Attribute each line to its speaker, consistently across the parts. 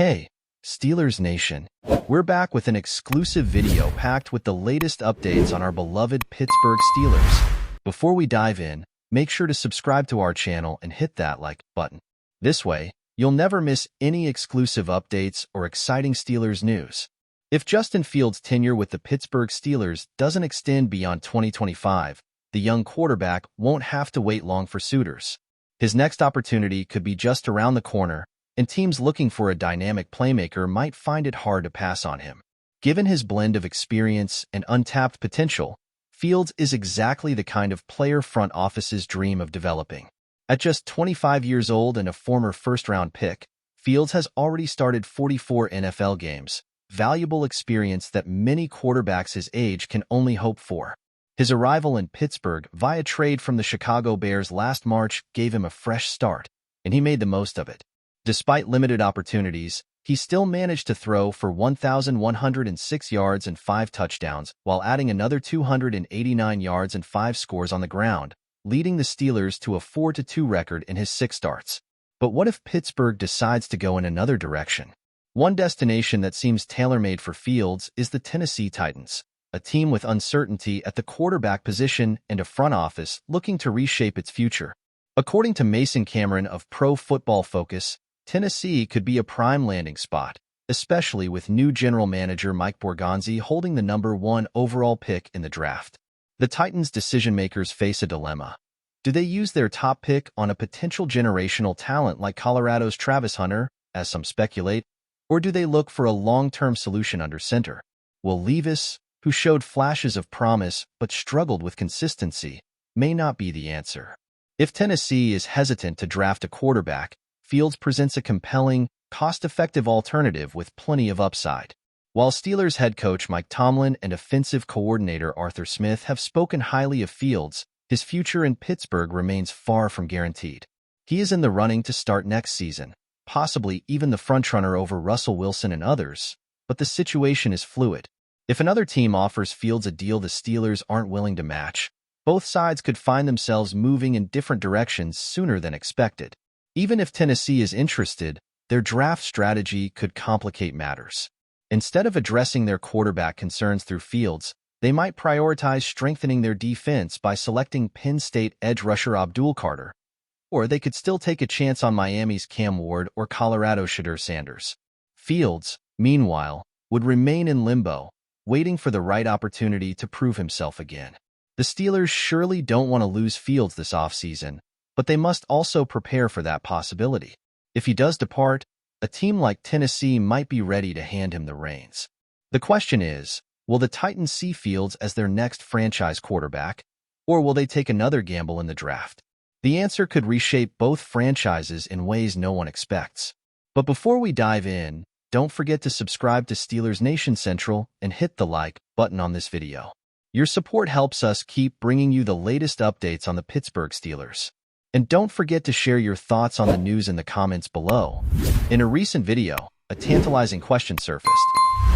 Speaker 1: Hey, Steelers Nation. We're back with an exclusive video packed with the latest updates on our beloved Pittsburgh Steelers. Before we dive in, make sure to subscribe to our channel and hit that like button. This way, you'll never miss any exclusive updates or exciting Steelers news. If Justin Fields' tenure with the Pittsburgh Steelers doesn't extend beyond 2025, the young quarterback won't have to wait long for suitors. His next opportunity could be just around the corner, and teams looking for a dynamic playmaker might find it hard to pass on him. Given his blend of experience and untapped potential, Fields is exactly the kind of player front offices dream of developing. At just 25 years old and a former first-round pick, Fields has already started 44 NFL games, valuable experience that many quarterbacks his age can only hope for. His arrival in Pittsburgh via trade from the Chicago Bears last March gave him a fresh start, and he made the most of it. Despite limited opportunities, he still managed to throw for 1,106 yards and 5 touchdowns while adding another 289 yards and 5 scores on the ground, leading the Steelers to a 4-2 record in his 6 starts. But what if Pittsburgh decides to go in another direction? One destination that seems tailor-made for Fields is the Tennessee Titans, a team with uncertainty at the quarterback position and a front office looking to reshape its future. According to Mason Cameron of Pro Football Focus, Tennessee could be a prime landing spot, especially with new general manager Mike Borgonzi holding the number 1 overall pick in the draft. The Titans' decision-makers face a dilemma. Do they use their top pick on a potential generational talent like Colorado's Travis Hunter, as some speculate, or do they look for a long-term solution under center? Will Levis, who showed flashes of promise but struggled with consistency, may not be the answer. If Tennessee is hesitant to draft a quarterback, Fields presents a compelling, cost-effective alternative with plenty of upside. While Steelers head coach Mike Tomlin and offensive coordinator Arthur Smith have spoken highly of Fields, his future in Pittsburgh remains far from guaranteed. He is in the running to start next season, possibly even the frontrunner over Russell Wilson and others, but the situation is fluid. If another team offers Fields a deal the Steelers aren't willing to match, both sides could find themselves moving in different directions sooner than expected. Even if Tennessee is interested, their draft strategy could complicate matters. Instead of addressing their quarterback concerns through Fields, they might prioritize strengthening their defense by selecting Penn State edge rusher Abdul Carter. Or they could still take a chance on Miami's Cam Ward or Colorado's Shedeur Sanders. Fields, meanwhile, would remain in limbo, waiting for the right opportunity to prove himself again. The Steelers surely don't want to lose Fields this offseason, but they must also prepare for that possibility. If he does depart, a team like Tennessee might be ready to hand him the reins. The question is, will the Titans see Fields as their next franchise quarterback, or will they take another gamble in the draft? The answer could reshape both franchises in ways no one expects. But before we dive in, don't forget to subscribe to Steelers Nation Central and hit the like button on this video. Your support helps us keep bringing you the latest updates on the Pittsburgh Steelers. And don't forget to share your thoughts on the news in the comments below. In a recent video, a tantalizing question surfaced.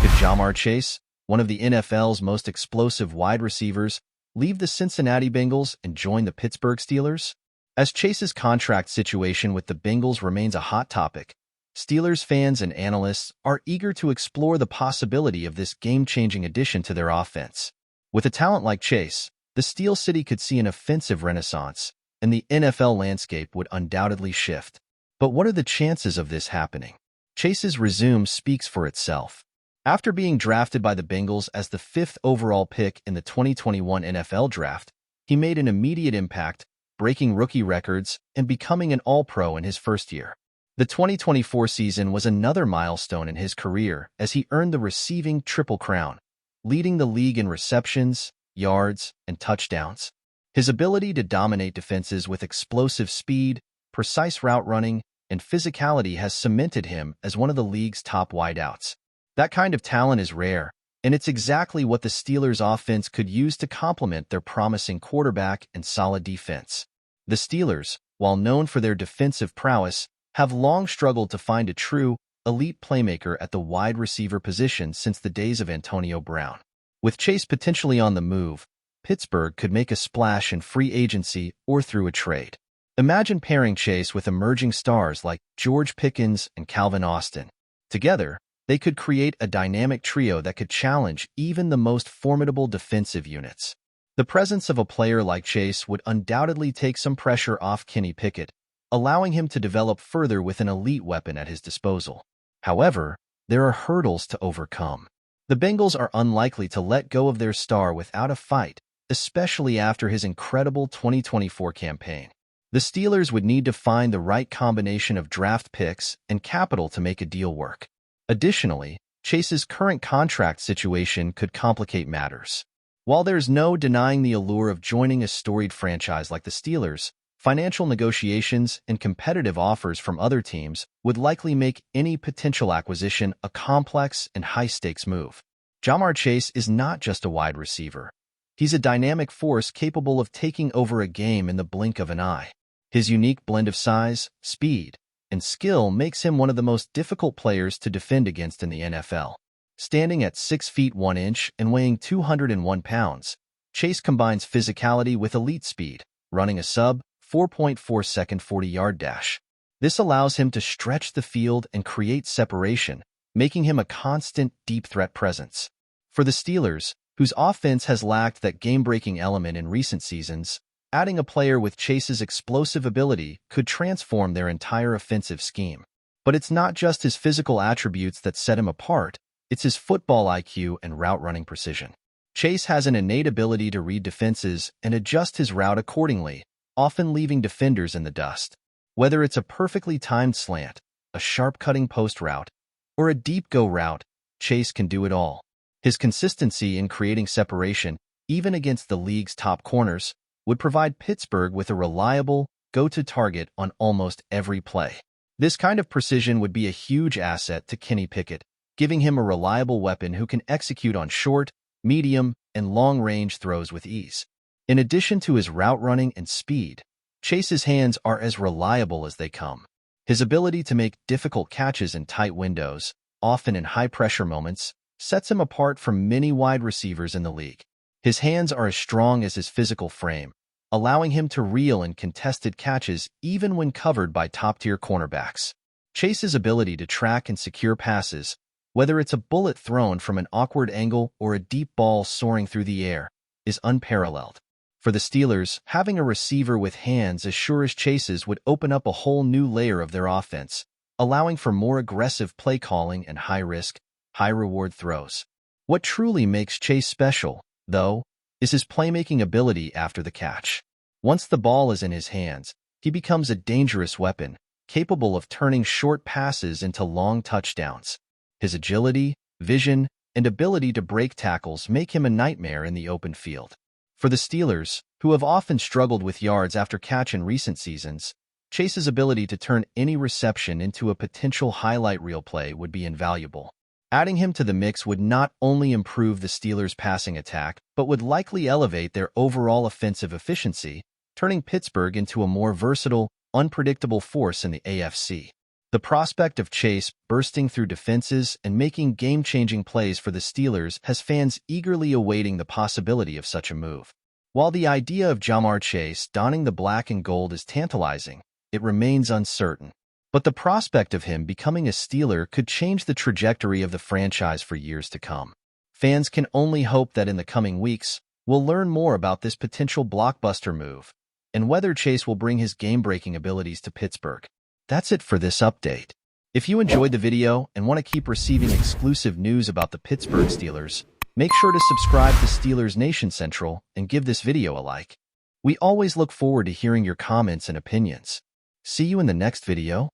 Speaker 1: Could Ja'Marr Chase, one of the NFL's most explosive wide receivers, leave the Cincinnati Bengals and join the Pittsburgh Steelers? As Chase's contract situation with the Bengals remains a hot topic, Steelers fans and analysts are eager to explore the possibility of this game-changing addition to their offense. With a talent like Chase, the Steel City could see an offensive renaissance, and the NFL landscape would undoubtedly shift. But what are the chances of this happening? Chase's resume speaks for itself. After being drafted by the Bengals as the 5th overall pick in the 2021 NFL Draft, he made an immediate impact, breaking rookie records and becoming an All-Pro in his first year. The 2024 season was another milestone in his career as he earned the receiving Triple Crown, leading the league in receptions, yards, and touchdowns. His ability to dominate defenses with explosive speed, precise route running, and physicality has cemented him as one of the league's top wideouts. That kind of talent is rare, and it's exactly what the Steelers' offense could use to complement their promising quarterback and solid defense. The Steelers, while known for their defensive prowess, have long struggled to find a true, elite playmaker at the wide receiver position since the days of Antonio Brown. With Chase potentially on the move, Pittsburgh could make a splash in free agency or through a trade. Imagine pairing Chase with emerging stars like George Pickens and Calvin Austin. Together, they could create a dynamic trio that could challenge even the most formidable defensive units. The presence of a player like Chase would undoubtedly take some pressure off Kenny Pickett, allowing him to develop further with an elite weapon at his disposal. However, there are hurdles to overcome. The Bengals are unlikely to let go of their star without a fight, especially after his incredible 2024 campaign. The Steelers would need to find the right combination of draft picks and capital to make a deal work. Additionally, Chase's current contract situation could complicate matters. While there's no denying the allure of joining a storied franchise like the Steelers, financial negotiations and competitive offers from other teams would likely make any potential acquisition a complex and high-stakes move. Ja'Marr Chase is not just a wide receiver. He's a dynamic force capable of taking over a game in the blink of an eye. His unique blend of size, speed, and skill makes him one of the most difficult players to defend against in the NFL. Standing at 6 feet 1 inch and weighing 201 pounds, Chase combines physicality with elite speed, running a sub-4.4-second 40-yard dash. This allows him to stretch the field and create separation, making him a constant deep threat presence. For the Steelers, whose offense has lacked that game-breaking element in recent seasons, adding a player with Chase's explosive ability could transform their entire offensive scheme. But it's not just his physical attributes that set him apart, it's his football IQ and route-running precision. Chase has an innate ability to read defenses and adjust his route accordingly, often leaving defenders in the dust. Whether it's a perfectly timed slant, a sharp-cutting post route, or a deep-go route, Chase can do it all. His consistency in creating separation, even against the league's top corners, would provide Pittsburgh with a reliable, go-to target on almost every play. This kind of precision would be a huge asset to Kenny Pickett, giving him a reliable weapon who can execute on short, medium, and long-range throws with ease. In addition to his route running and speed, Chase's hands are as reliable as they come. His ability to make difficult catches in tight windows, often in high-pressure moments, sets him apart from many wide receivers in the league. His hands are as strong as his physical frame, allowing him to reel in contested catches even when covered by top-tier cornerbacks. Chase's ability to track and secure passes, whether it's a bullet thrown from an awkward angle or a deep ball soaring through the air, is unparalleled. For the Steelers, having a receiver with hands as sure as Chase's would open up a whole new layer of their offense, allowing for more aggressive play calling and high-risk, high-reward throws. What truly makes Chase special, though, is his playmaking ability after the catch. Once the ball is in his hands, he becomes a dangerous weapon, capable of turning short passes into long touchdowns. His agility, vision, and ability to break tackles make him a nightmare in the open field. For the Steelers, who have often struggled with yards after catch in recent seasons, Chase's ability to turn any reception into a potential highlight reel play would be invaluable. Adding him to the mix would not only improve the Steelers' passing attack, but would likely elevate their overall offensive efficiency, turning Pittsburgh into a more versatile, unpredictable force in the AFC. The prospect of Chase bursting through defenses and making game-changing plays for the Steelers has fans eagerly awaiting the possibility of such a move. While the idea of Ja'Marr Chase donning the black and gold is tantalizing, it remains uncertain. But the prospect of him becoming a Steeler could change the trajectory of the franchise for years to come. Fans can only hope that in the coming weeks, we'll learn more about this potential blockbuster move and whether Chase will bring his game-breaking abilities to Pittsburgh. That's it for this update. If you enjoyed the video and want to keep receiving exclusive news about the Pittsburgh Steelers, make sure to subscribe to Steelers Nation Central and give this video a like. We always look forward to hearing your comments and opinions. See you in the next video.